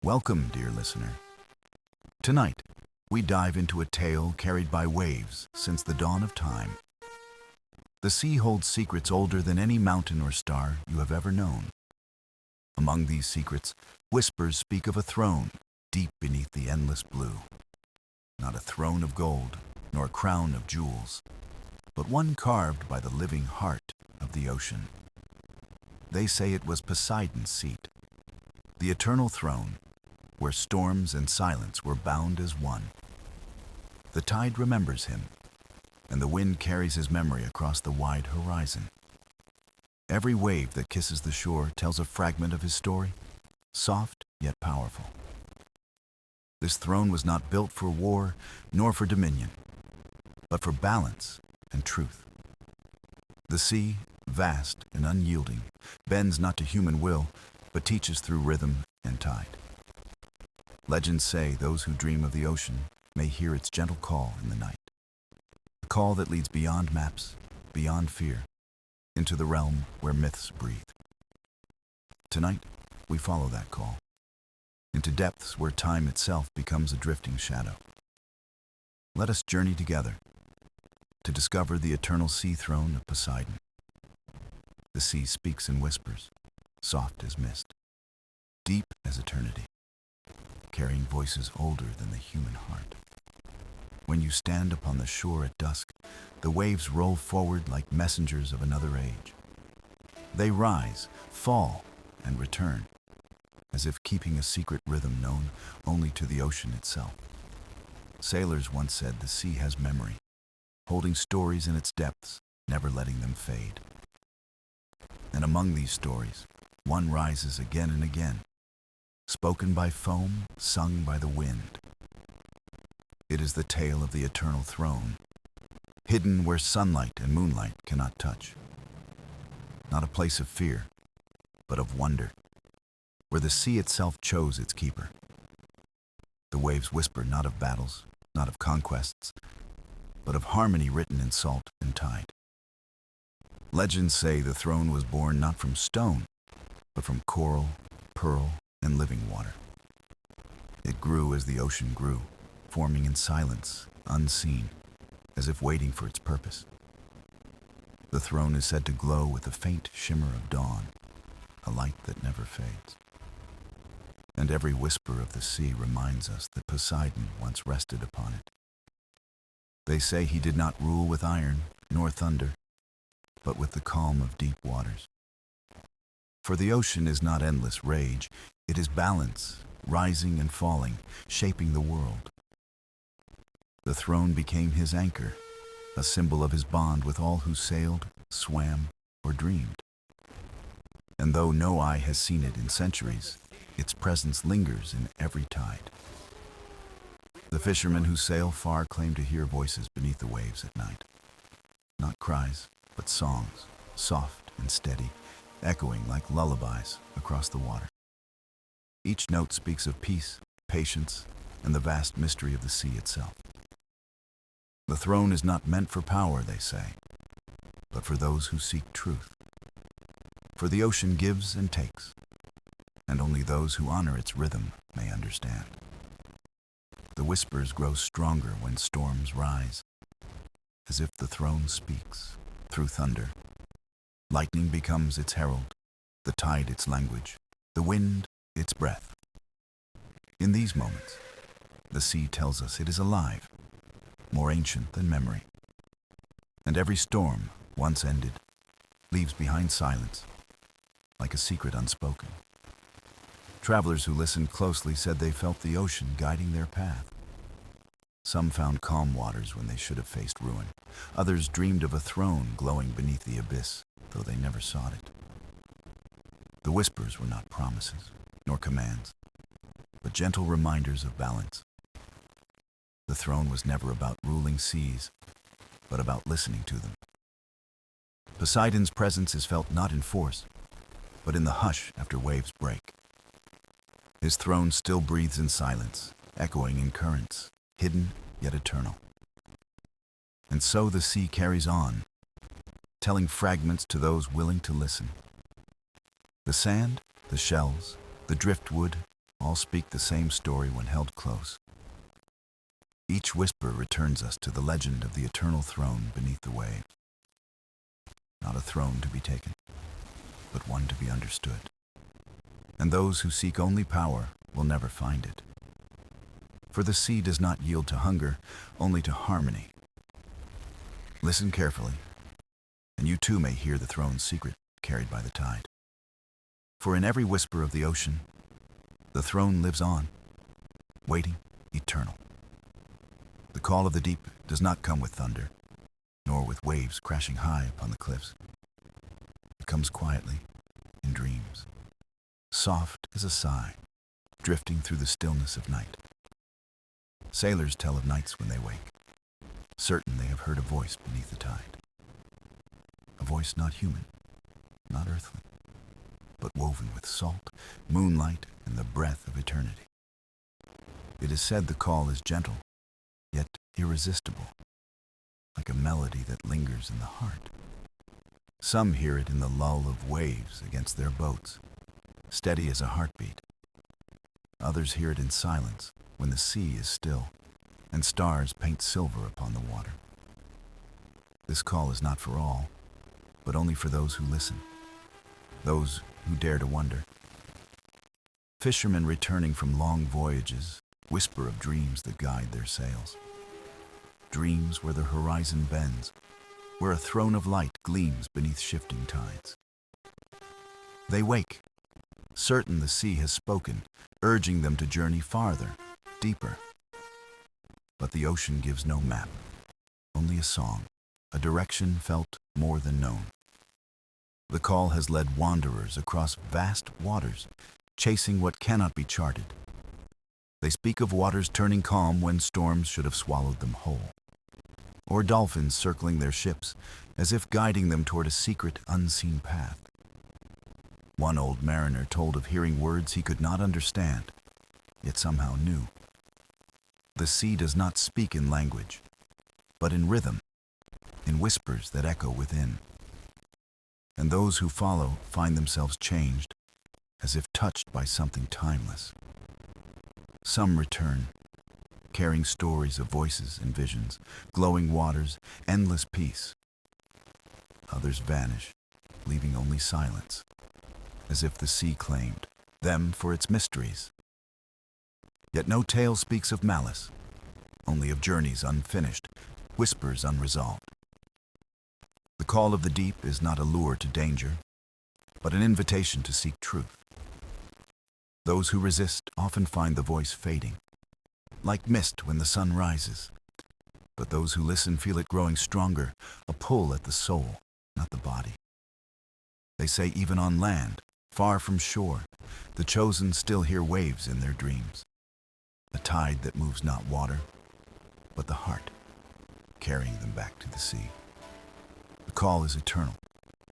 Welcome, dear listener. Tonight, we dive into a tale carried by waves since the dawn of time. The sea holds secrets older than any mountain or star you have ever known. Among these secrets, whispers speak of a throne deep beneath the endless blue. Not a throne of gold, nor a crown of jewels, but one carved by the living heart of the ocean. They say it was Poseidon's seat, the eternal throne, where storms and silence were bound as one. The tide remembers him, and the wind carries his memory across the wide horizon. Every wave that kisses the shore tells a fragment of his story, soft yet powerful. This throne was not built for war nor for dominion, but for balance and truth. The sea, vast and unyielding, bends not to human will, but teaches through rhythm and tide. Legends say those who dream of the ocean may hear its gentle call in the night. A call that leads beyond maps, beyond fear, into the realm where myths breathe. Tonight, we follow that call, into depths where time itself becomes a drifting shadow. Let us journey together to discover the eternal sea throne of Poseidon. The sea speaks in whispers, soft as mist, deep as eternity, carrying voices older than the human heart. When you stand upon the shore at dusk, the waves roll forward like messengers of another age. They rise, fall, and return, as if keeping a secret rhythm known only to the ocean itself. Sailors once said the sea has memory, holding stories in its depths, never letting them fade. And among these stories, one rises again and again, spoken by foam, sung by the wind. It is the tale of the eternal throne, hidden where sunlight and moonlight cannot touch. Not a place of fear, but of wonder, where the sea itself chose its keeper. The waves whisper not of battles, not of conquests, but of harmony written in salt and tide. Legends say the throne was born not from stone, but from coral, pearl, and living water. It grew as the ocean grew, forming in silence, unseen, as if waiting for its purpose. The throne is said to glow with a faint shimmer of dawn, a light that never fades. And every whisper of the sea reminds us that Poseidon once rested upon it. They say he did not rule with iron nor thunder, but with the calm of deep waters. For the ocean is not endless rage, it is balance, rising and falling, shaping the world. The throne became his anchor, a symbol of his bond with all who sailed, swam, or dreamed. And though no eye has seen it in centuries, its presence lingers in every tide. The fishermen who sail far claim to hear voices beneath the waves at night. Not cries, but songs, soft and steady, echoing like lullabies across the water. Each note speaks of peace, patience, and the vast mystery of the sea itself. The throne is not meant for power, they say, but for those who seek truth. For the ocean gives and takes, and only those who honor its rhythm may understand. The whispers grow stronger when storms rise, as if the throne speaks through thunder. Lightning becomes its herald, the tide its language, the wind its breath. In these moments, the sea tells us it is alive, more ancient than memory. And every storm, once ended, leaves behind silence, like a secret unspoken. Travelers who listened closely said they felt the ocean guiding their path. Some found calm waters when they should have faced ruin. Others dreamed of a throne glowing beneath the abyss, though they never sought it. The whispers were not promises, nor commands, but gentle reminders of balance. The throne was never about ruling seas, but about listening to them. Poseidon's presence is felt not in force, but in the hush after waves break. His throne still breathes in silence, echoing in currents, hidden yet eternal. And so the sea carries on, telling fragments to those willing to listen. The sand, the shells, the driftwood, all speak the same story when held close. Each whisper returns us to the legend of the eternal throne beneath the waves. Not a throne to be taken, but one to be understood. And those who seek only power will never find it. For the sea does not yield to hunger, only to harmony. Listen carefully, and you too may hear the throne's secret carried by the tide. For in every whisper of the ocean, the throne lives on, waiting, eternal. The call of the deep does not come with thunder, nor with waves crashing high upon the cliffs. It comes quietly, in dreams, soft as a sigh, drifting through the stillness of night. Sailors tell of nights when they wake, certain they have heard a voice beneath the tide. A voice not human, not earthly, but woven with salt, moonlight, and the breath of eternity. It is said the call is gentle, yet irresistible, like a melody that lingers in the heart. Some hear it in the lull of waves against their boats, steady as a heartbeat. Others hear it in silence, when the sea is still, and stars paint silver upon the water. This call is not for all, but only for those who listen, those who dare to wonder. Fishermen returning from long voyages whisper of dreams that guide their sails. Dreams where the horizon bends, where a throne of light gleams beneath shifting tides. They wake, certain the sea has spoken, urging them to journey farther, deeper. But the ocean gives no map, only a song, a direction felt more than known. The call has led wanderers across vast waters, chasing what cannot be charted. They speak of waters turning calm when storms should have swallowed them whole, or dolphins circling their ships as if guiding them toward a secret, unseen path. One old mariner told of hearing words he could not understand, yet somehow knew. The sea does not speak in language, but in rhythm, in whispers that echo within. And those who follow find themselves changed, as if touched by something timeless. Some return, carrying stories of voices and visions, glowing waters, endless peace. Others vanish, leaving only silence, as if the sea claimed them for its mysteries. Yet no tale speaks of malice, only of journeys unfinished, whispers unresolved. The call of the deep is not a lure to danger, but an invitation to seek truth. Those who resist often find the voice fading, like mist when the sun rises. But those who listen feel it growing stronger, a pull at the soul, not the body. They say even on land, far from shore, the chosen still hear waves in their dreams. A tide that moves not water, but the heart, carrying them back to the sea. The call is eternal,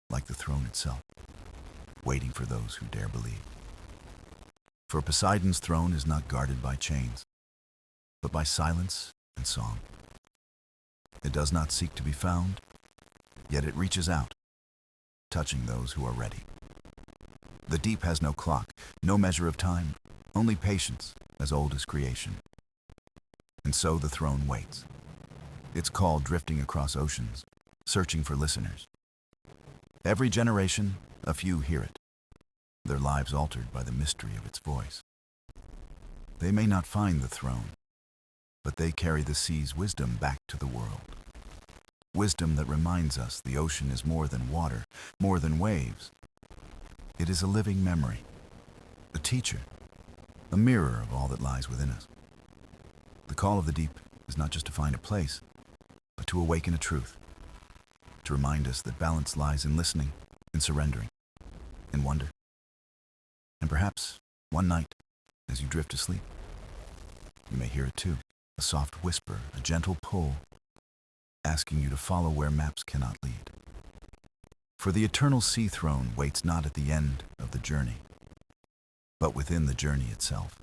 like the throne itself, waiting for those who dare believe. For Poseidon's throne is not guarded by chains, but by silence and song. It does not seek to be found, yet it reaches out, touching those who are ready. The deep has no clock, no measure of time, only patience as old as creation. And so the throne waits, its call drifting across oceans, searching for listeners. Every generation, a few hear it, their lives altered by the mystery of its voice. They may not find the throne, but they carry the sea's wisdom back to the world. Wisdom that reminds us the ocean is more than water, more than waves. It is a living memory, a teacher, a mirror of all that lies within us. The call of the deep is not just to find a place, but to awaken a truth, to remind us that balance lies in listening, in surrendering, in wonder. And perhaps, one night, as you drift to sleep, you may hear it too, a soft whisper, a gentle pull, asking you to follow where maps cannot lead. For the eternal sea throne waits not at the end of the journey, but within the journey itself.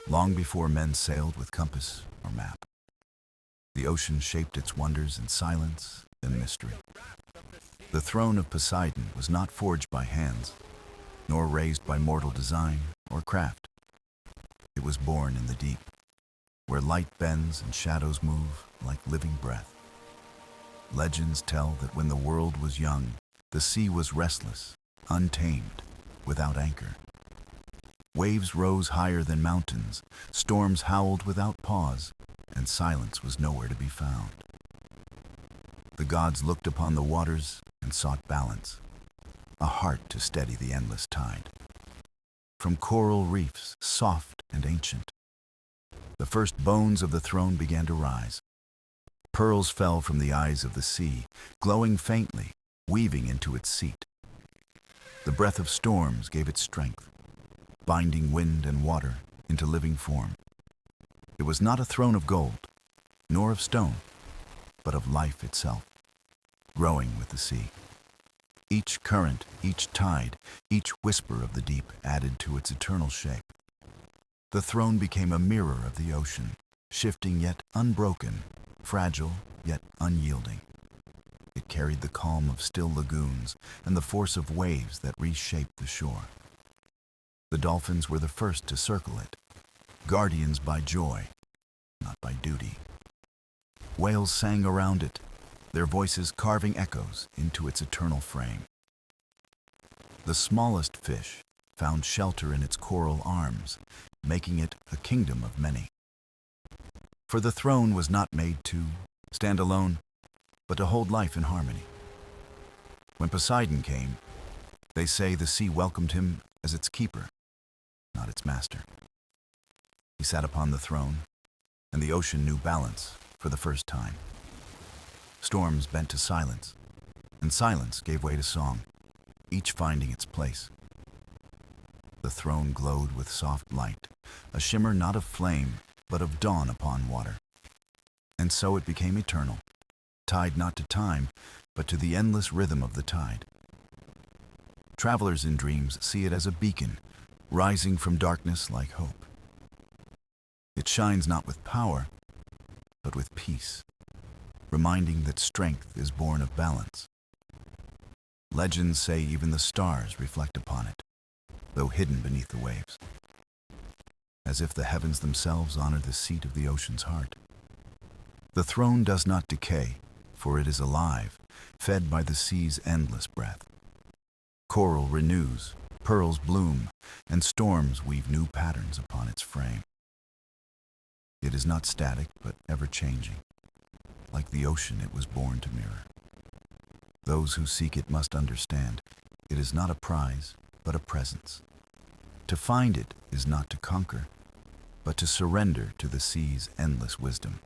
Long before men sailed with compass or map, the ocean shaped its wonders in silence and mystery. The throne of Poseidon was not forged by hands, nor raised by mortal design or craft. It was born in the deep, where light bends and shadows move like living breath. Legends tell that when the world was young, the sea was restless, untamed, without anchor. Waves rose higher than mountains, storms howled without pause, and silence was nowhere to be found. The gods looked upon the waters and sought balance, a heart to steady the endless tide. From coral reefs, soft and ancient, the first bones of the throne began to rise. Pearls fell from the eyes of the sea, glowing faintly, weaving into its seat. The breath of storms gave it strength, binding wind and water into living form. It was not a throne of gold, nor of stone, but of life itself, growing with the sea. Each current, each tide, each whisper of the deep added to its eternal shape. The throne became a mirror of the ocean, shifting yet unbroken, fragile yet unyielding. It carried the calm of still lagoons and the force of waves that reshaped the shore. The dolphins were the first to circle it, guardians by joy, not by duty. Whales sang around it, their voices carving echoes into its eternal frame. The smallest fish found shelter in its coral arms, making it a kingdom of many. For the throne was not made to stand alone, but to hold life in harmony. When Poseidon came, they say the sea welcomed him as its keeper, not its master. He sat upon the throne, and the ocean knew balance for the first time. Storms bent to silence, and silence gave way to song, each finding its place. The throne glowed with soft light, a shimmer not of flame, but of dawn upon water. And so it became eternal, tied not to time, but to the endless rhythm of the tide. Travelers in dreams see it as a beacon, rising from darkness like hope. It shines not with power, but with peace, reminding that strength is born of balance. Legends say even the stars reflect upon it, though hidden beneath the waves, as if the heavens themselves honor the seat of the ocean's heart. The throne does not decay, for it is alive, fed by the sea's endless breath. Coral renews, pearls bloom, and storms weave new patterns upon its frame. It is not static, but ever-changing. Like the ocean, it was born to mirror. Those who seek it must understand, it is not a prize, but a presence. To find it is not to conquer, but to surrender to the sea's endless wisdom.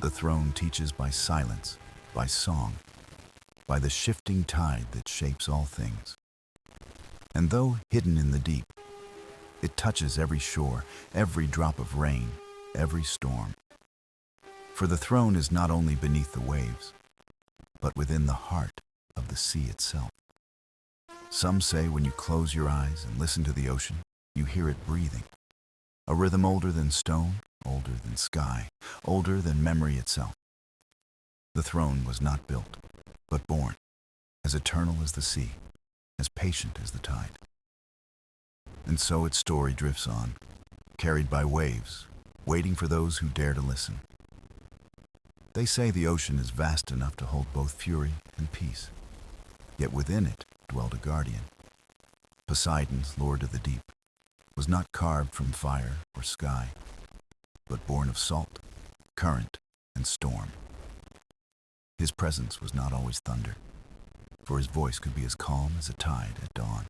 The throne teaches by silence, by song, by the shifting tide that shapes all things. And though hidden in the deep, it touches every shore, every drop of rain, every storm. For the throne is not only beneath the waves, but within the heart of the sea itself. Some say when you close your eyes and listen to the ocean, you hear it breathing. A rhythm older than stone, older than sky, older than memory itself. The throne was not built, but born, as eternal as the sea, as patient as the tide. And so its story drifts on, carried by waves, waiting for those who dare to listen. They say the ocean is vast enough to hold both fury and peace, yet within it dwelled a guardian. Poseidon, lord of the deep, was not carved from fire or sky, but born of salt, current, and storm. His presence was not always thunder, for his voice could be as calm as a tide at dawn.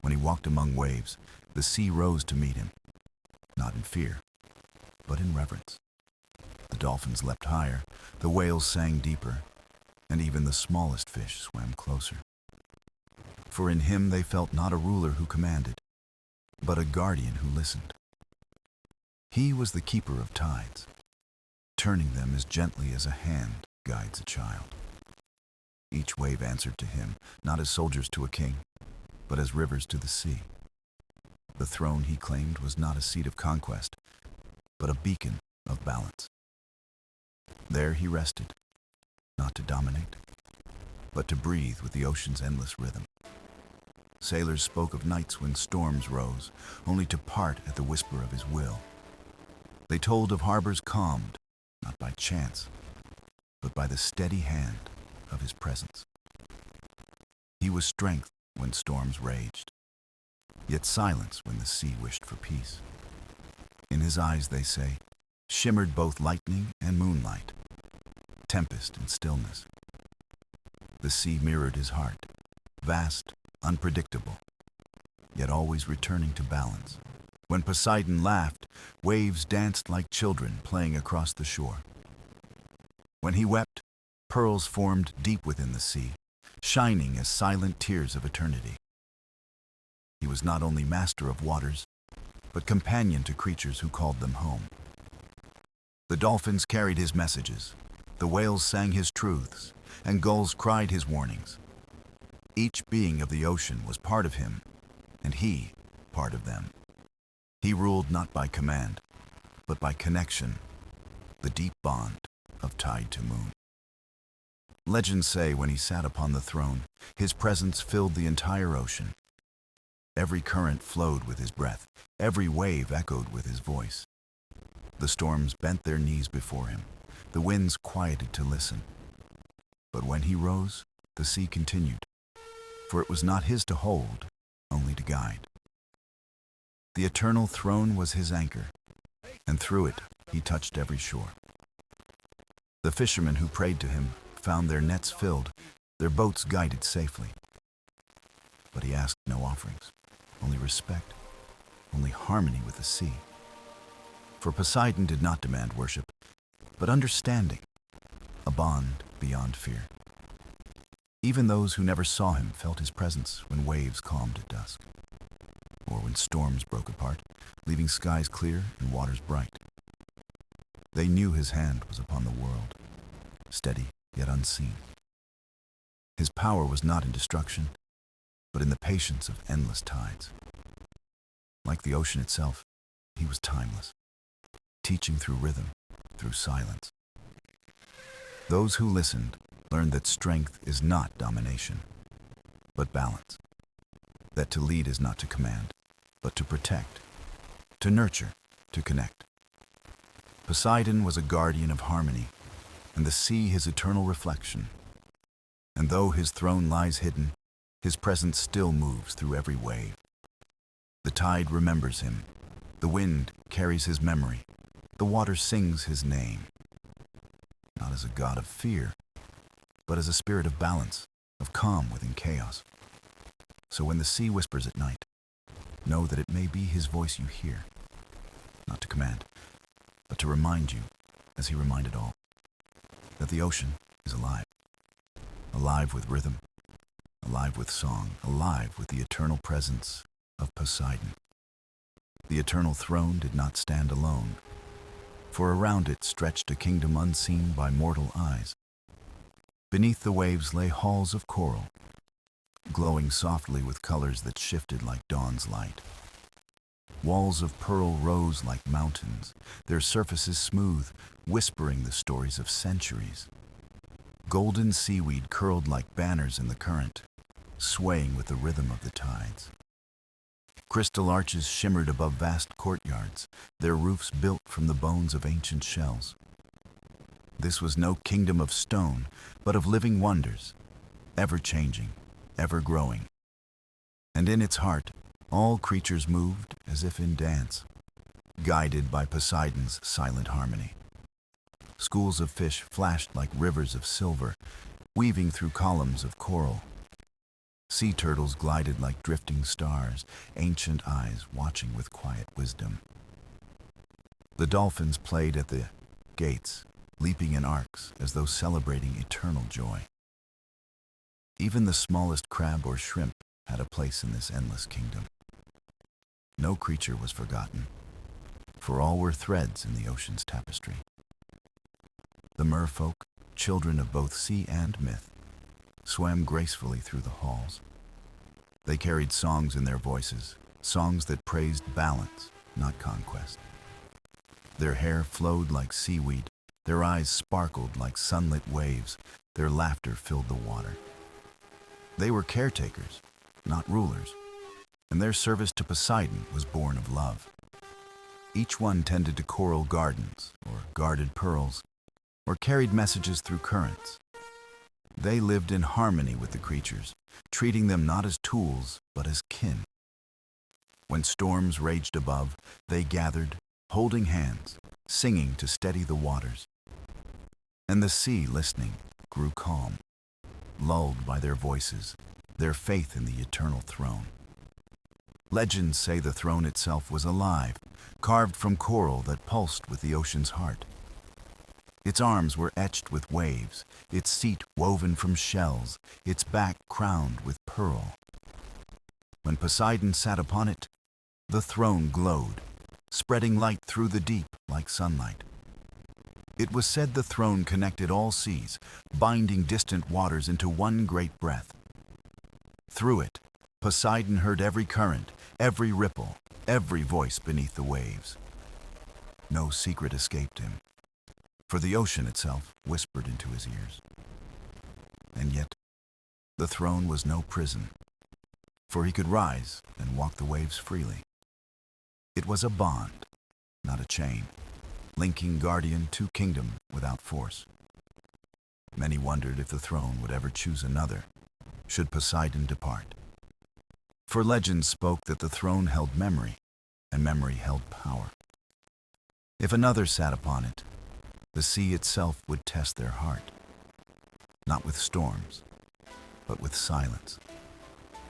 When he walked among waves, the sea rose to meet him, not in fear, but in reverence. The dolphins leapt higher, the whales sang deeper, and even the smallest fish swam closer. For in him they felt not a ruler who commanded, but a guardian who listened. He was the keeper of tides, turning them as gently as a hand guides a child. Each wave answered to him, not as soldiers to a king, but as rivers to the sea. The throne he claimed was not a seat of conquest, but a beacon of balance. There he rested, not to dominate, but to breathe with the ocean's endless rhythm. Sailors spoke of nights when storms rose, only to part at the whisper of his will. They told of harbors calmed, not by chance, but by the steady hand of his presence. He was strength when storms raged, yet silence when the sea wished for peace. In his eyes, they say, shimmered both lightning and moonlight, tempest and stillness. The sea mirrored his heart, vast, unpredictable, yet always returning to balance. When Poseidon laughed, waves danced like children playing across the shore. When he wept, pearls formed deep within the sea, shining as silent tears of eternity. He was not only master of waters, but companion to creatures who called them home. The dolphins carried his messages, the whales sang his truths, and gulls cried his warnings. Each being of the ocean was part of him, and he part of them. He ruled not by command, but by connection, the deep bond of tide to moon. Legends say when he sat upon the throne, his presence filled the entire ocean. Every current flowed with his breath, every wave echoed with his voice. The storms bent their knees before him, the winds quieted to listen. But when he rose, the sea continued, for it was not his to hold, only to guide. The eternal throne was his anchor, and through it he touched every shore. The fishermen who prayed to him found their nets filled, their boats guided safely. But he asked no offerings, only respect, only harmony with the sea. For Poseidon did not demand worship, but understanding, a bond beyond fear. Even those who never saw him felt his presence when waves calmed at dusk, or when storms broke apart, leaving skies clear and waters bright. They knew his hand was upon the world, steady yet unseen. His power was not in destruction, but in the patience of endless tides. Like the ocean itself, he was timeless, teaching through rhythm, through silence. Those who listened learned that strength is not domination, but balance. That to lead is not to command, but to protect, to nurture, to connect. Poseidon was a guardian of harmony, and the sea his eternal reflection. And though his throne lies hidden, his presence still moves through every wave. The tide remembers him, the wind carries his memory, the water sings his name. Not as a god of fear, but as a spirit of balance, of calm within chaos. So when the sea whispers at night, know that it may be his voice you hear, not to command, but to remind you, as he reminded all, that the ocean is alive, alive with rhythm, alive with song, alive with the eternal presence of Poseidon. The eternal throne did not stand alone, for around it stretched a kingdom unseen by mortal eyes. Beneath the waves lay halls of coral, glowing softly with colors that shifted like dawn's light. Walls of pearl rose like mountains, their surfaces smooth, whispering the stories of centuries. Golden seaweed curled like banners in the current, swaying with the rhythm of the tides. Crystal arches shimmered above vast courtyards, their roofs built from the bones of ancient shells. This was no kingdom of stone, but of living wonders, ever-changing, ever-growing. And in its heart, all creatures moved as if in dance, guided by Poseidon's silent harmony. Schools of fish flashed like rivers of silver, weaving through columns of coral. Sea turtles glided like drifting stars, ancient eyes watching with quiet wisdom. The dolphins played at the gates, leaping in arcs as though celebrating eternal joy. Even the smallest crab or shrimp had a place in this endless kingdom. No creature was forgotten, for all were threads in the ocean's tapestry. The merfolk, children of both sea and myth, swam gracefully through the halls. They carried songs in their voices, songs that praised balance, not conquest. Their hair flowed like seaweed, their eyes sparkled like sunlit waves, their laughter filled the water. They were caretakers, not rulers, and their service to Poseidon was born of love. Each one tended to coral gardens, or guarded pearls, or carried messages through currents. They lived in harmony with the creatures, treating them not as tools, but as kin. When storms raged above, they gathered, holding hands, singing to steady the waters. And the sea, listening, grew calm, lulled by their voices, their faith in the eternal throne. Legends say the throne itself was alive, carved from coral that pulsed with the ocean's heart. Its arms were etched with waves, its seat woven from shells, its back crowned with pearl. When Poseidon sat upon it, the throne glowed, spreading light through the deep like sunlight. It was said the throne connected all seas, binding distant waters into one great breath. Through it, Poseidon heard every current, every ripple, every voice beneath the waves. No secret escaped him, for the ocean itself whispered into his ears. And yet, the throne was no prison, for he could rise and walk the waves freely. It was a bond, not a chain, linking guardian to kingdom without force. Many wondered if the throne would ever choose another, should Poseidon depart. For legends spoke that the throne held memory, and memory held power. If another sat upon it, the sea itself would test their heart, not with storms, but with silence.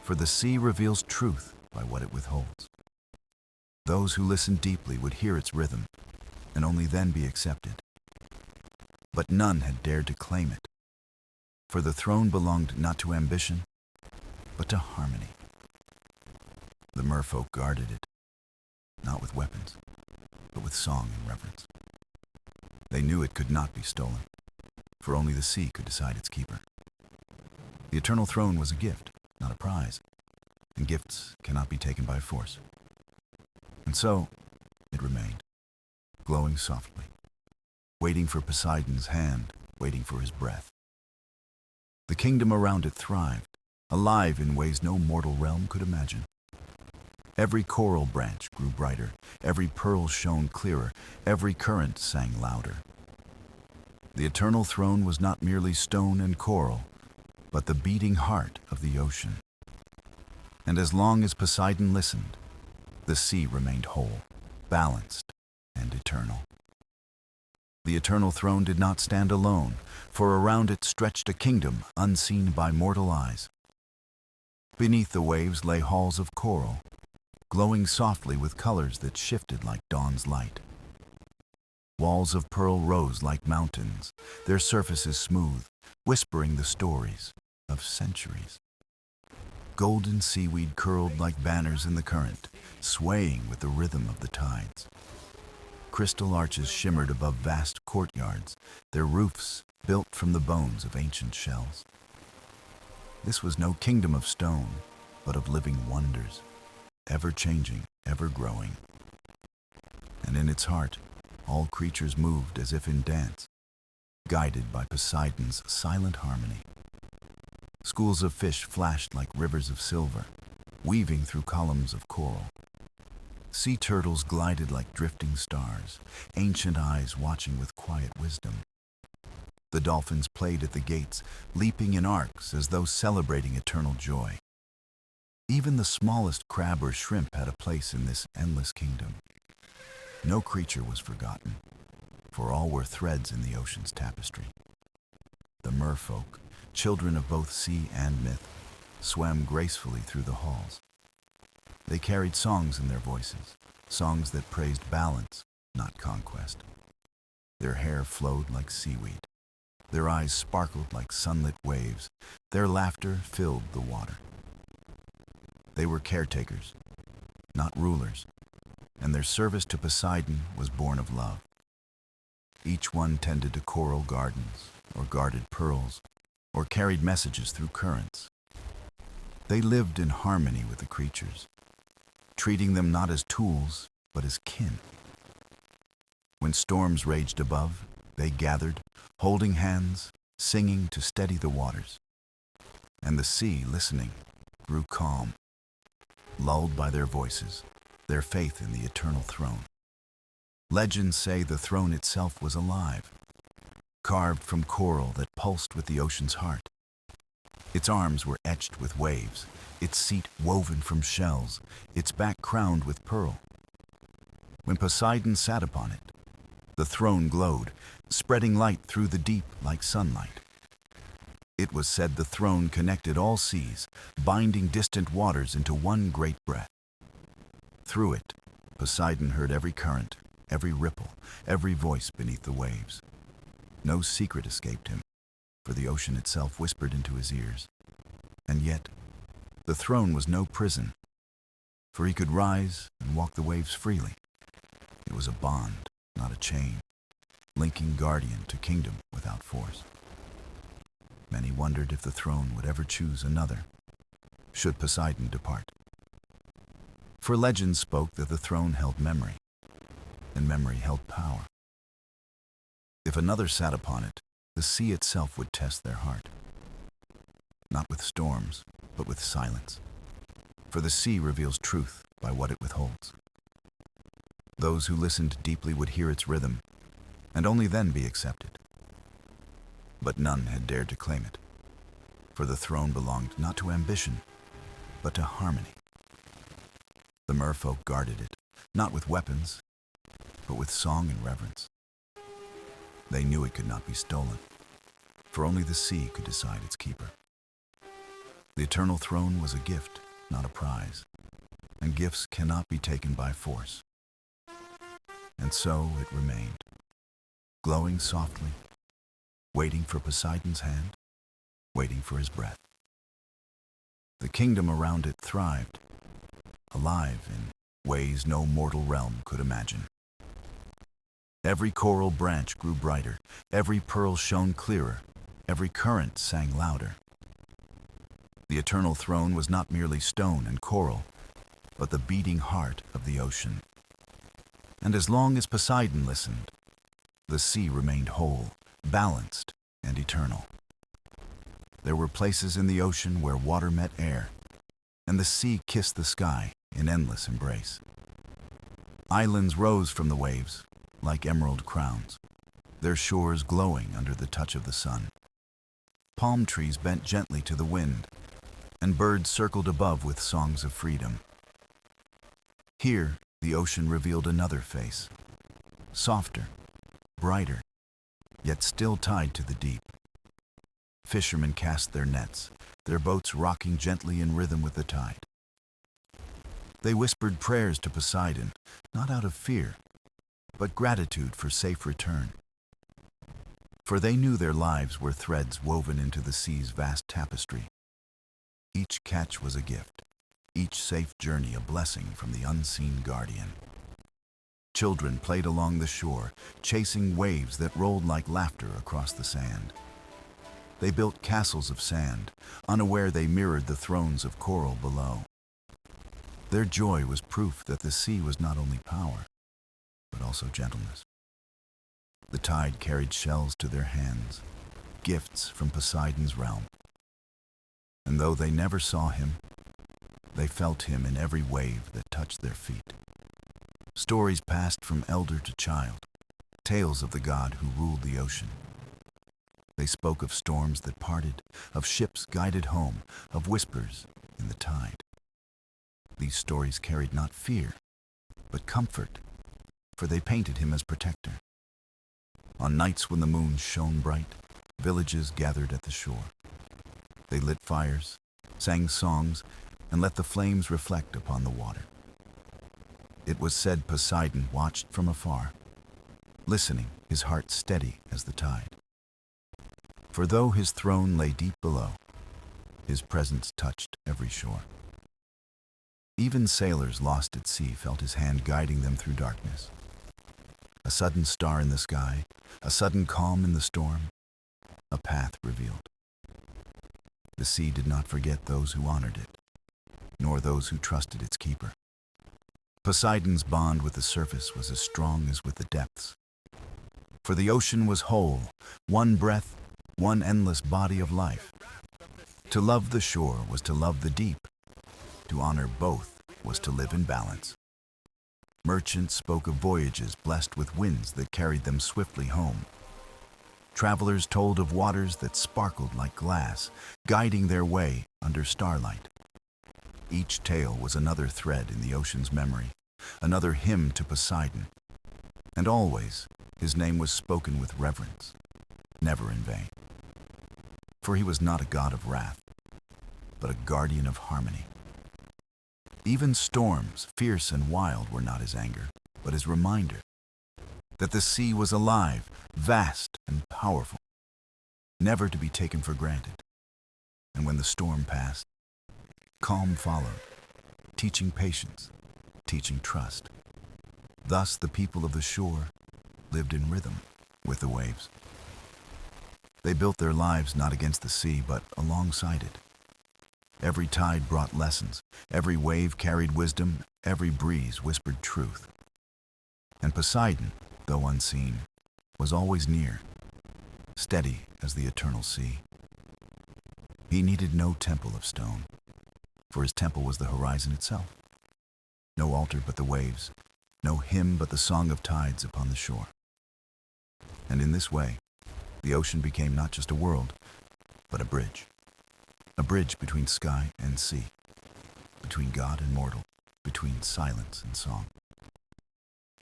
For the sea reveals truth by what it withholds. Those who listened deeply would hear its rhythm, and only then be accepted. But none had dared to claim it, for the throne belonged not to ambition, but to harmony. The merfolk guarded it, not with weapons, but with song and reverence. They knew it could not be stolen, for only the sea could decide its keeper. The eternal throne was a gift, not a prize, and gifts cannot be taken by force. And so, it remained, glowing softly, waiting for Poseidon's hand, waiting for his breath. The kingdom around it thrived, alive in ways no mortal realm could imagine. Every coral branch grew brighter, every pearl shone clearer, every current sang louder. The eternal throne was not merely stone and coral, but the beating heart of the ocean. And as long as Poseidon listened, the sea remained whole, balanced, and eternal. The eternal throne did not stand alone, for around it stretched a kingdom unseen by mortal eyes. Beneath the waves lay halls of coral, glowing softly with colors that shifted like dawn's light. Walls of pearl rose like mountains, their surfaces smooth, whispering the stories of centuries. Golden seaweed curled like banners in the current, swaying with the rhythm of the tides. Crystal arches shimmered above vast courtyards, their roofs built from the bones of ancient shells. This was no kingdom of stone, but of living wonders, ever changing, ever growing. And in its heart, all creatures moved as if in dance, guided by Poseidon's silent harmony. Schools of fish flashed like rivers of silver, weaving through columns of coral. Sea turtles glided like drifting stars, ancient eyes watching with quiet wisdom. The dolphins played at the gates, leaping in arcs as though celebrating eternal joy. Even the smallest crab or shrimp had a place in this endless kingdom. No creature was forgotten, for all were threads in the ocean's tapestry. The merfolk, children of both sea and myth, swam gracefully through the halls. They carried songs in their voices, songs that praised balance, not conquest. Their hair flowed like seaweed. Their eyes sparkled like sunlit waves. Their laughter filled the water. They were caretakers, not rulers, and their service to Poseidon was born of love. Each one tended to coral gardens, or guarded pearls, or carried messages through currents. They lived in harmony with the creatures, treating them not as tools, but as kin. When storms raged above, they gathered, holding hands, singing to steady the waters. And the sea, listening, grew calm, lulled by their voices, their faith in the eternal throne. Legends say the throne itself was alive, carved from coral that pulsed with the ocean's heart. Its arms were etched with waves, its seat woven from shells, its back crowned with pearl. When Poseidon sat upon it, the throne glowed, spreading light through the deep like sunlight. It was said the throne connected all seas, binding distant waters into one great breath. Through it, Poseidon heard every current, every ripple, every voice beneath the waves. No secret escaped him, for the ocean itself whispered into his ears. And yet, the throne was no prison, for he could rise and walk the waves freely. It was a bond, not a chain, linking guardian to kingdom without force. Many wondered if the throne would ever choose another, should Poseidon depart. For legend spoke that the throne held memory, and memory held power. If another sat upon it, the sea itself would test their heart. Not with storms, but with silence. For the sea reveals truth by what it withholds. Those who listened deeply would hear its rhythm, and only then be accepted. But none had dared to claim it, for the throne belonged not to ambition, but to harmony. The merfolk guarded it, not with weapons, but with song and reverence. They knew it could not be stolen, for only the sea could decide its keeper. The eternal throne was a gift, not a prize, and gifts cannot be taken by force. And so it remained, glowing softly, waiting for Poseidon's hand, waiting for his breath. The kingdom around it thrived, alive in ways no mortal realm could imagine. Every coral branch grew brighter, every pearl shone clearer, every current sang louder. The eternal throne was not merely stone and coral, but the beating heart of the ocean. And as long as Poseidon listened, the sea remained whole, balanced, and eternal. There were places in the ocean where water met air, and the sea kissed the sky in endless embrace. Islands rose from the waves, like emerald crowns, their shores glowing under the touch of the sun. Palm trees bent gently to the wind, and birds circled above with songs of freedom. Here, the ocean revealed another face, softer, brighter, yet still tied to the deep. Fishermen cast their nets, their boats rocking gently in rhythm with the tide. They whispered prayers to Poseidon, not out of fear, but gratitude for safe return. For they knew their lives were threads woven into the sea's vast tapestry. Each catch was a gift, each safe journey a blessing from the unseen guardian. Children played along the shore, chasing waves that rolled like laughter across the sand. They built castles of sand, unaware they mirrored the thrones of coral below. Their joy was proof that the sea was not only power, but also gentleness. The tide carried shells to their hands, gifts from Poseidon's realm. And though they never saw him, they felt him in every wave that touched their feet. Stories passed from elder to child, tales of the god who ruled the ocean. They spoke of storms that parted, of ships guided home, of whispers in the tide. These stories carried not fear, but comfort, for they painted him as protector. On nights when the moon shone bright, villages gathered at the shore. They lit fires, sang songs, and let the flames reflect upon the water. It was said Poseidon watched from afar, listening, his heart steady as the tide. For though his throne lay deep below, his presence touched every shore. Even sailors lost at sea felt his hand guiding them through darkness. A sudden star in the sky, a sudden calm in the storm, a path revealed. The sea did not forget those who honored it, nor those who trusted its keeper. Poseidon's bond with the surface was as strong as with the depths. For the ocean was whole, one breath, one endless body of life. To love the shore was to love the deep, To honor both was to live in balance. Merchants spoke of voyages blessed with winds that carried them swiftly home. Travelers told of waters that sparkled like glass, guiding their way under starlight. Each tale was another thread in the ocean's memory, another hymn to Poseidon. And always, his name was spoken with reverence, never in vain. For he was not a god of wrath, but a guardian of harmony. Even storms, fierce and wild, were not his anger, but his reminder that the sea was alive, vast and powerful, never to be taken for granted. And when the storm passed, calm followed, teaching patience, teaching trust. Thus the people of the shore lived in rhythm with the waves. They built their lives not against the sea, but alongside it. Every tide brought lessons, every wave carried wisdom, every breeze whispered truth. And Poseidon, though unseen, was always near, steady as the eternal sea. He needed no temple of stone, for his temple was the horizon itself. No altar but the waves, no hymn but the song of tides upon the shore. And in this way, the ocean became not just a world, but a bridge between sky and sea, between God and mortal, between silence and song.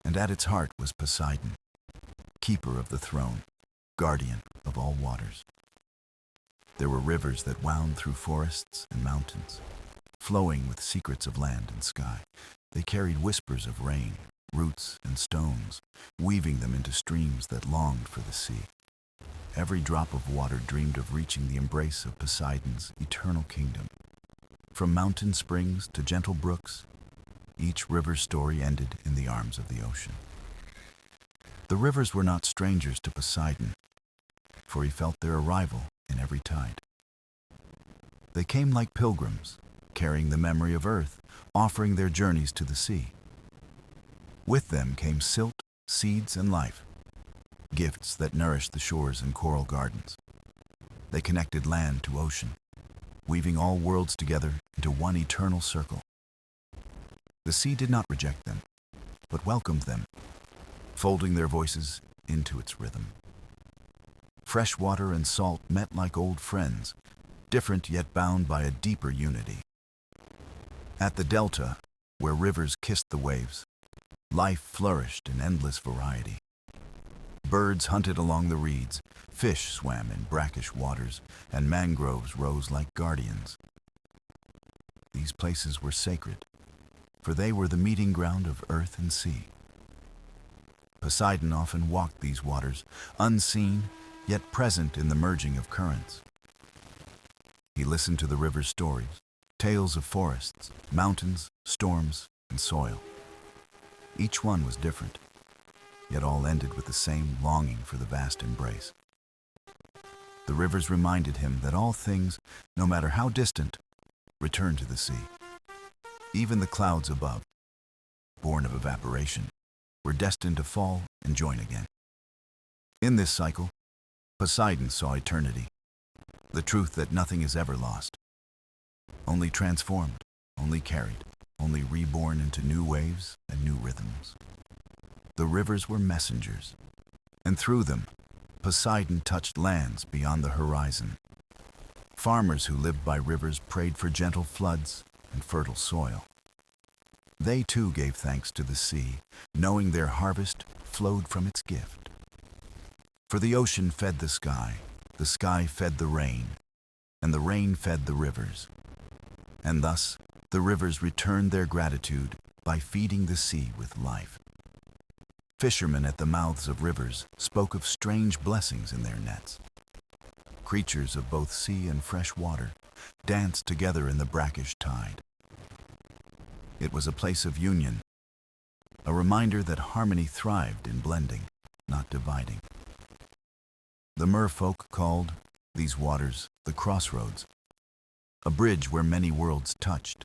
And at its heart was Poseidon, keeper of the throne, guardian of all waters. There were rivers that wound through forests and mountains, flowing with secrets of land and sky. They carried whispers of rain, roots and stones, weaving them into streams that longed for the sea. Every drop of water dreamed of reaching the embrace of Poseidon's eternal kingdom. From mountain springs to gentle brooks, each river's story ended in the arms of the ocean. The rivers were not strangers to Poseidon, for he felt their arrival in every tide. They came like pilgrims, carrying the memory of earth, offering their journeys to the sea. With them came silt, seeds, and life, gifts that nourished the shores and coral gardens. They connected land to ocean, weaving all worlds together into one eternal circle. The sea did not reject them, but welcomed them, folding their voices into its rhythm. Fresh water and salt met like old friends, different yet bound by a deeper unity. At the delta, where rivers kissed the waves, life flourished in endless variety. Birds hunted along the reeds, fish swam in brackish waters, and mangroves rose like guardians. These places were sacred, for they were the meeting ground of earth and sea. Poseidon often walked these waters, unseen, yet present in the merging of currents. He listened to the river's stories, tales of forests, mountains, storms, and soil. Each one was different, yet all ended with the same longing for the vast embrace. The rivers reminded him that all things, no matter how distant, return to the sea. Even the clouds above, born of evaporation, were destined to fall and join again. In this cycle, Poseidon saw eternity, the truth that nothing is ever lost, only transformed, only carried, only reborn into new waves and new rhythms. The rivers were messengers, and through them, Poseidon touched lands beyond the horizon. Farmers who lived by rivers prayed for gentle floods and fertile soil. They too gave thanks to the sea, knowing their harvest flowed from its gift. For the ocean fed the sky fed the rain, and the rain fed the rivers. And thus, the rivers returned their gratitude by feeding the sea with life. Fishermen at the mouths of rivers spoke of strange blessings in their nets. Creatures of both sea and fresh water danced together in the brackish tide. It was a place of union, a reminder that harmony thrived in blending, not dividing. The merfolk called these waters the crossroads, a bridge where many worlds touched.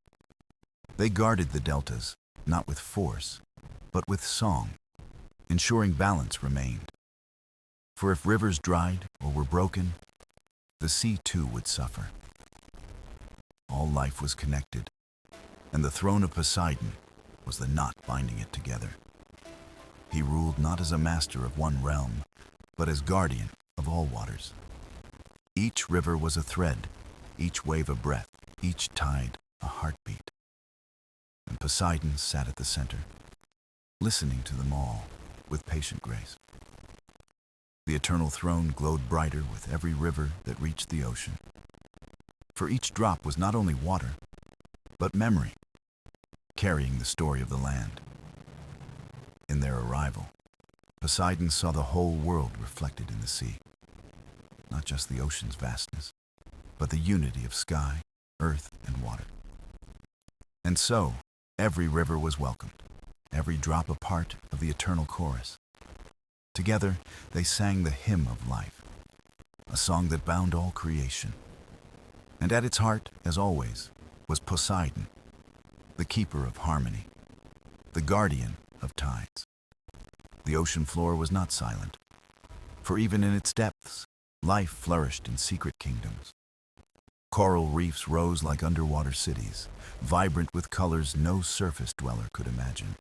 They guarded the deltas, not with force, but with song, ensuring balance remained. For if rivers dried or were broken, the sea too would suffer. All life was connected, and the throne of Poseidon was the knot binding it together. He ruled not as a master of one realm, but as guardian of all waters. Each river was a thread, each wave a breath, each tide a heartbeat. And Poseidon sat at the center, listening to them all with patient grace. The eternal throne glowed brighter with every river that reached the ocean. For each drop was not only water, but memory, carrying the story of the land. In their arrival, Poseidon saw the whole world reflected in the sea. Not just the ocean's vastness, but the unity of sky, earth, and water. And so, every river was welcomed, every drop a part of the eternal chorus. Together, they sang the hymn of life, a song that bound all creation. And at its heart, as always, was Poseidon, the keeper of harmony, the guardian of tides. The ocean floor was not silent, for even in its depths, life flourished in secret kingdoms. Coral reefs rose like underwater cities, vibrant with colors no surface dweller could imagine.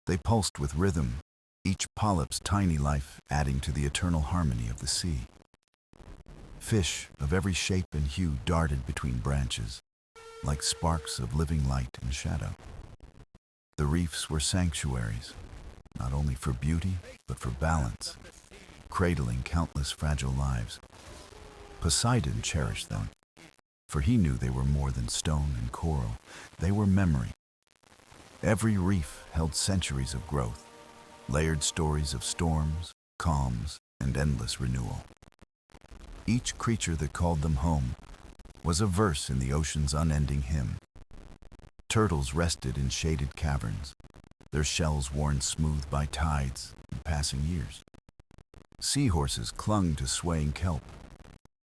They pulsed with rhythm, each polyp's tiny life adding to the eternal harmony of the sea. Fish of every shape and hue darted between branches, like sparks of living light and shadow. The reefs were sanctuaries, not only for beauty, but for balance, cradling countless fragile lives. Poseidon cherished them, for he knew they were more than stone and coral. They were memory. Every reef held centuries of growth, layered stories of storms, calms, and endless renewal. Each creature that called them home was a verse in the ocean's unending hymn. Turtles rested in shaded caverns, their shells worn smooth by tides and passing years. Seahorses clung to swaying kelp,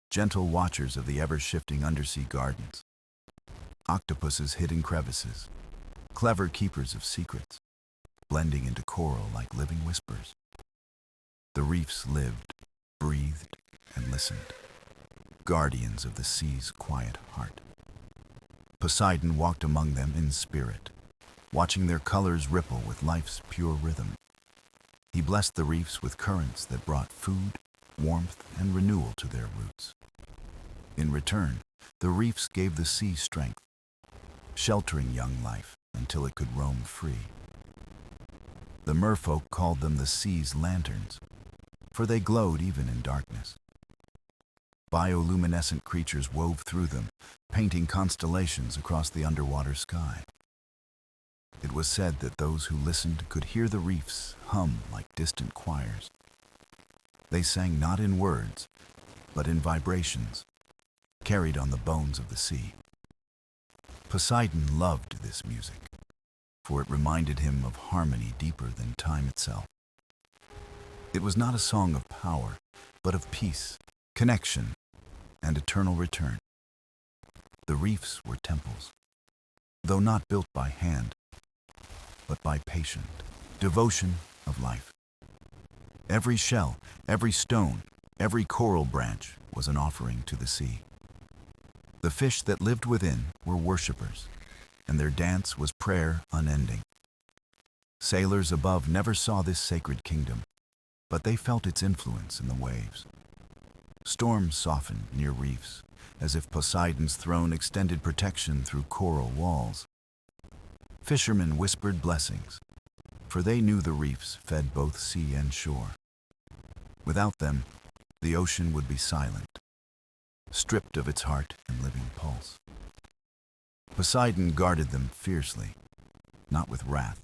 gentle watchers of the ever-shifting undersea gardens. Octopuses hid in crevices, clever keepers of secrets, blending into coral like living whispers. The reefs lived, breathed, and listened, guardians of the sea's quiet heart. Poseidon walked among them in spirit, watching their colors ripple with life's pure rhythm. He blessed the reefs with currents that brought food, warmth, and renewal to their roots. In return, the reefs gave the sea strength, sheltering young life until it could roam free. The merfolk called them the sea's lanterns, for they glowed even in darkness. Bioluminescent creatures wove through them, painting constellations across the underwater sky. It was said that those who listened could hear the reefs hum like distant choirs. They sang not in words, but in vibrations, carried on the bones of the sea. Poseidon loved this music, for it reminded him of harmony deeper than time itself. It was not a song of power, but of peace, connection, and eternal return. The reefs were temples, though not built by hand, but by patient devotion of life. Every shell, every stone, every coral branch was an offering to the sea. The fish that lived within were worshippers, and their dance was prayer unending. Sailors above never saw this sacred kingdom, but they felt its influence in the waves. Storms softened near reefs, as if Poseidon's throne extended protection through coral walls. Fishermen whispered blessings, for they knew the reefs fed both sea and shore. Without them, the ocean would be silent, stripped of its heart and living pulse. Poseidon guarded them fiercely, not with wrath,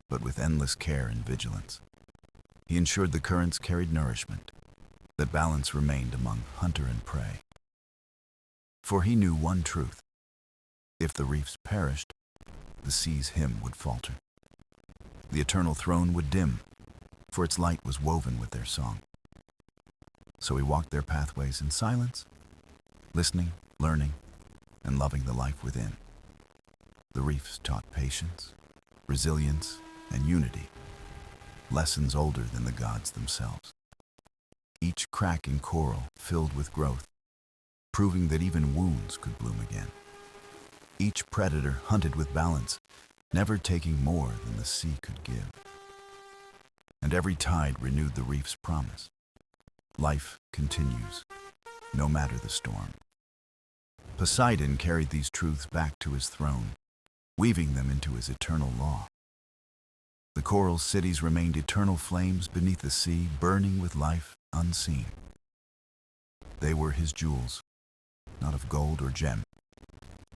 but with endless care and vigilance. He ensured the currents carried nourishment, that balance remained among hunter and prey. For he knew one truth: if the reefs perished, the sea's hymn would falter. The eternal throne would dim, for its light was woven with their song. So he walked their pathways in silence, listening, learning, and loving the life within. The reefs taught patience, resilience, and unity, lessons older than the gods themselves. Each crack in coral filled with growth, proving that even wounds could bloom again. Each predator hunted with balance, never taking more than the sea could give. And every tide renewed the reef's promise. Life continues, no matter the storm. Poseidon carried these truths back to his throne, weaving them into his eternal law. The coral cities remained eternal flames beneath the sea, burning with life unseen. They were his jewels, not of gold or gem,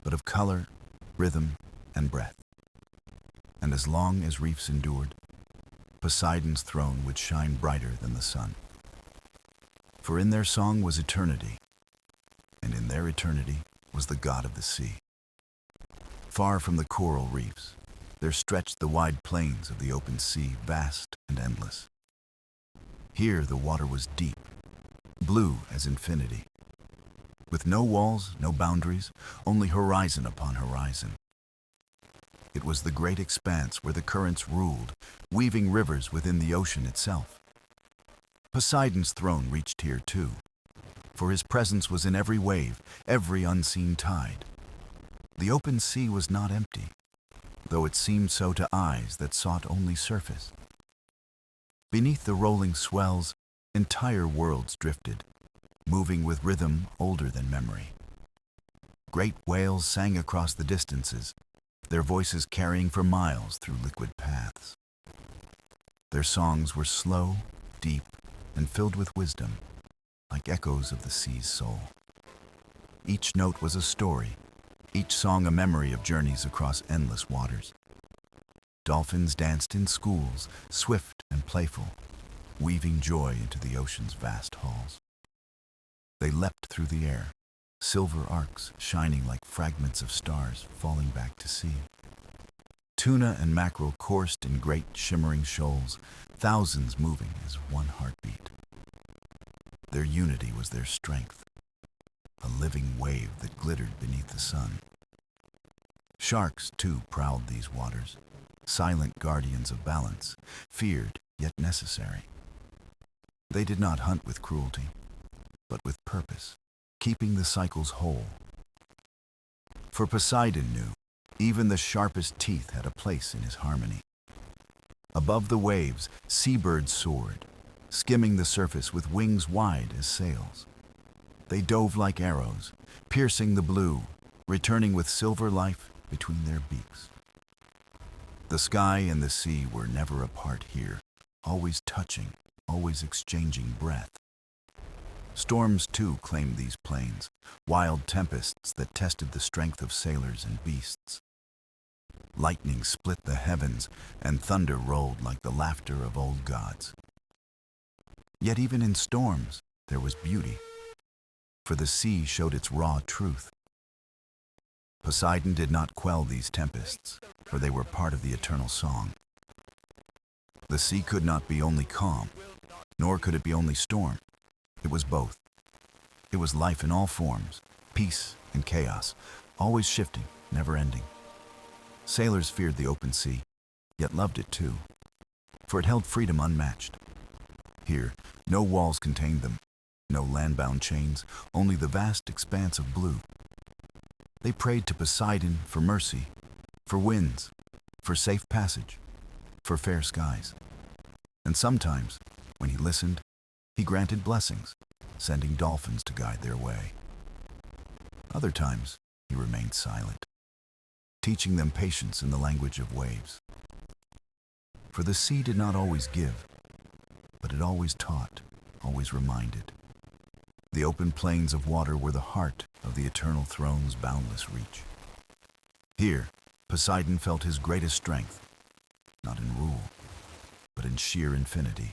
but of color, rhythm, and breath. And as long as reefs endured, Poseidon's throne would shine brighter than the sun. For in their song was eternity, and in their eternity was the god of the sea. Far from the coral reefs, there stretched the wide plains of the open sea, vast and endless. Here the water was deep, blue as infinity, with no walls, no boundaries, only horizon upon horizon. It was the great expanse where the currents ruled, weaving rivers within the ocean itself. Poseidon's throne reached here too, for his presence was in every wave, every unseen tide. The open sea was not empty, though it seemed so to eyes that sought only surface. Beneath the rolling swells, entire worlds drifted, moving with rhythm older than memory. Great whales sang across the distances, their voices carrying for miles through liquid paths. Their songs were slow, deep, and filled with wisdom, like echoes of the sea's soul. Each note was a story, each song a memory of journeys across endless waters. Dolphins danced in schools, swift and playful, weaving joy into the ocean's vast halls. They leapt through the air, silver arcs shining like fragments of stars falling back to sea. Tuna and mackerel coursed in great shimmering shoals, thousands moving as one heartbeat. Their unity was their strength, a living wave that glittered beneath the sun. Sharks, too, prowled these waters, silent guardians of balance, feared yet necessary. They did not hunt with cruelty, but with purpose, keeping the cycles whole. For Poseidon knew, even the sharpest teeth had a place in his harmony. Above the waves, seabirds soared, skimming the surface with wings wide as sails. They dove like arrows, piercing the blue, returning with silver life between their beaks. The sky and the sea were never apart here, always touching, always exchanging breath. Storms, too, claimed these plains, wild tempests that tested the strength of sailors and beasts. Lightning split the heavens, and thunder rolled like the laughter of old gods. Yet even in storms, there was beauty, for the sea showed its raw truth. Poseidon did not quell these tempests, for they were part of the eternal song. The sea could not be only calm, nor could it be only storm. It was both. It was life in all forms, peace and chaos, always shifting, never ending. Sailors feared the open sea, yet loved it too, for it held freedom unmatched. Here, no walls contained them, no land-bound chains, only the vast expanse of blue. They prayed to Poseidon for mercy, for winds, for safe passage, for fair skies. And sometimes, when he listened, he granted blessings, sending dolphins to guide their way. Other times, he remained silent, teaching them patience in the language of waves. For the sea did not always give, but it always taught, always reminded. The open plains of water were the heart of the eternal throne's boundless reach. Here, Poseidon felt his greatest strength, not in rule, but in sheer infinity.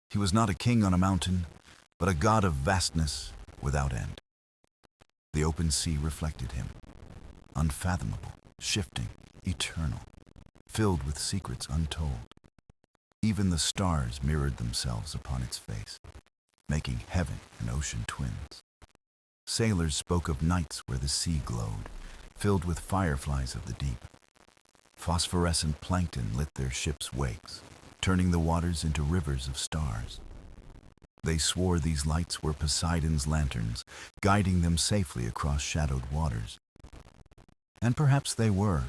He was not a king on a mountain, but a god of vastness without end. The open sea reflected him, unfathomable, shifting, eternal, filled with secrets untold. Even the stars mirrored themselves upon its face, making heaven and ocean twins. Sailors spoke of nights where the sea glowed, filled with fireflies of the deep. Phosphorescent plankton lit their ships' wakes, turning the waters into rivers of stars. They swore these lights were Poseidon's lanterns, guiding them safely across shadowed waters. And perhaps they were,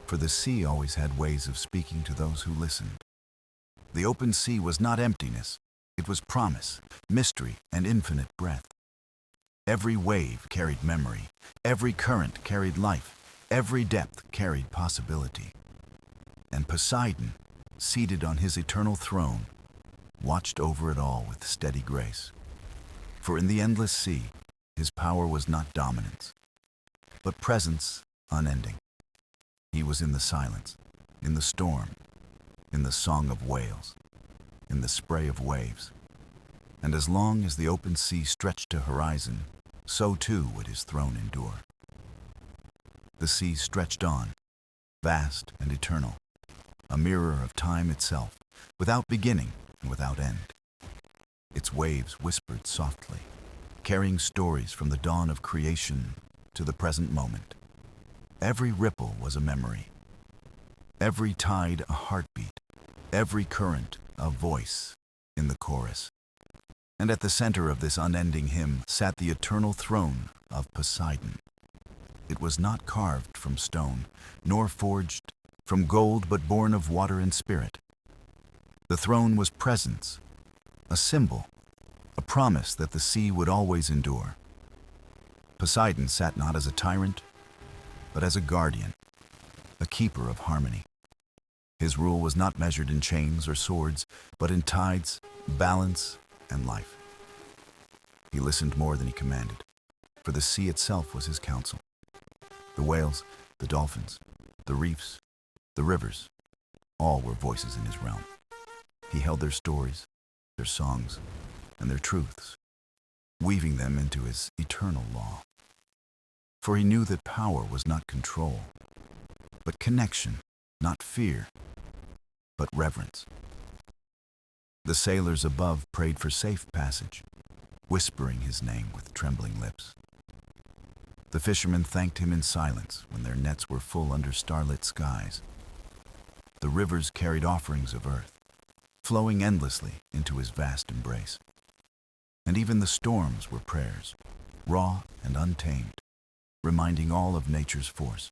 for the sea always had ways of speaking to those who listened. The open sea was not emptiness, it was promise, mystery, and infinite breath. Every wave carried memory, every current carried life, every depth carried possibility. And Poseidon, seated on his eternal throne, watched over it all with steady grace. For in the endless sea, his power was not dominance, but presence unending. He was in the silence, in the storm, in the song of whales, in the spray of waves. And as long as the open sea stretched to horizon, so too would his throne endure. The sea stretched on, vast and eternal, a mirror of time itself, without beginning and without end. Its waves whispered softly, carrying stories from the dawn of creation to the present moment. Every ripple was a memory, every tide a heartbeat, every current a voice in the chorus. And at the center of this unending hymn sat the eternal throne of Poseidon. It was not carved from stone, nor forged from gold, but born of water and spirit. The throne was presence, a symbol, a promise that the sea would always endure. Poseidon sat not as a tyrant, but as a guardian, a keeper of harmony. His rule was not measured in chains or swords, but in tides, balance, and life. He listened more than he commanded, for the sea itself was his counsel. The whales, the dolphins, the reefs, the rivers, all were voices in his realm. He held their stories, their songs, and their truths, weaving them into his eternal law. For he knew that power was not control, but connection, not fear, but reverence. The sailors above prayed for safe passage, whispering his name with trembling lips. The fishermen thanked him in silence when their nets were full under starlit skies. The rivers carried offerings of earth, flowing endlessly into his vast embrace. And even the storms were prayers, raw and untamed, reminding all of nature's force.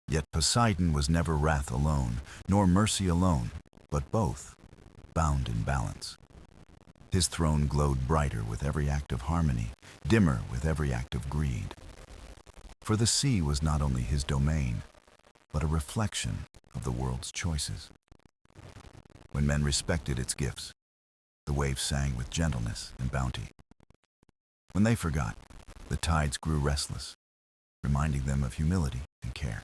Yet Poseidon was never wrath alone, nor mercy alone, but both, bound in balance. His throne glowed brighter with every act of harmony, dimmer with every act of greed. For the sea was not only his domain, but a reflection of the world's choices. When men respected its gifts, the waves sang with gentleness and bounty. When they forgot, the tides grew restless, reminding them of humility and care.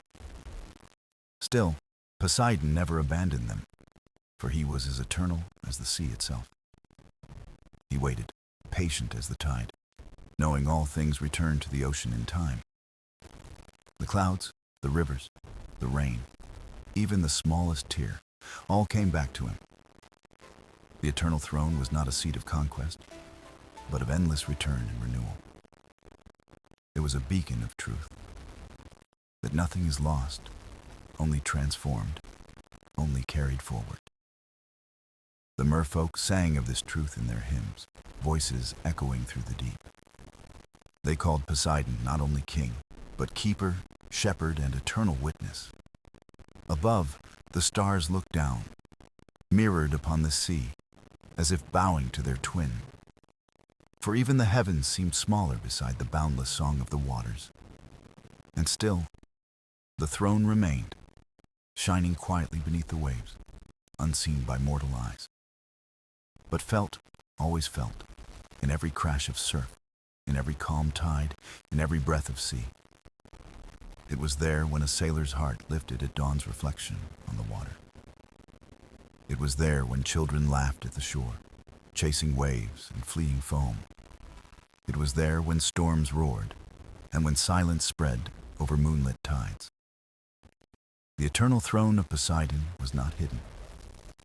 Still, Poseidon never abandoned them, for he was as eternal as the sea itself. He waited, patient as the tide, knowing all things return to the ocean in time. The clouds, the rivers, the rain, even the smallest tear, all came back to him. The eternal throne was not a seat of conquest, but of endless return and renewal. It was a beacon of truth, that nothing is lost, only transformed, only carried forward. The merfolk sang of this truth in their hymns, voices echoing through the deep. They called Poseidon not only king, but keeper, shepherd, and eternal witness. Above, the stars looked down, mirrored upon the sea, as if bowing to their twin. For even the heavens seemed smaller beside the boundless song of the waters. And still, the throne remained, shining quietly beneath the waves, unseen by mortal eyes. But felt, always felt, in every crash of surf, in every calm tide, in every breath of sea. It was there when a sailor's heart lifted at dawn's reflection on the water. It was there when children laughed at the shore, chasing waves and fleeing foam. It was there when storms roared, and when silence spread over moonlit tides. The eternal throne of Poseidon was not hidden,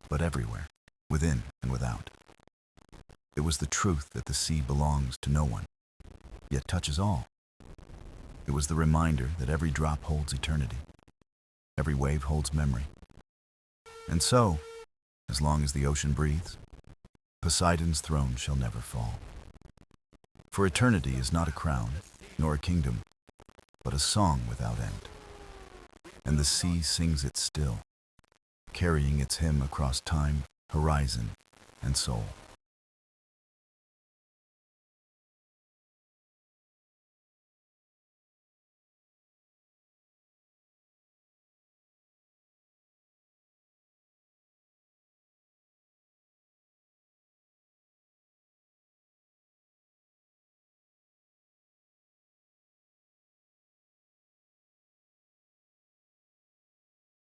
but everywhere, within and without. It was the truth that the sea belongs to no one, yet touches all. It was the reminder that every drop holds eternity, every wave holds memory. And so, as long as the ocean breathes, Poseidon's throne shall never fall. For eternity is not a crown, nor a kingdom, but a song without end. And the sea sings it still, carrying its hymn across time, horizon, and soul.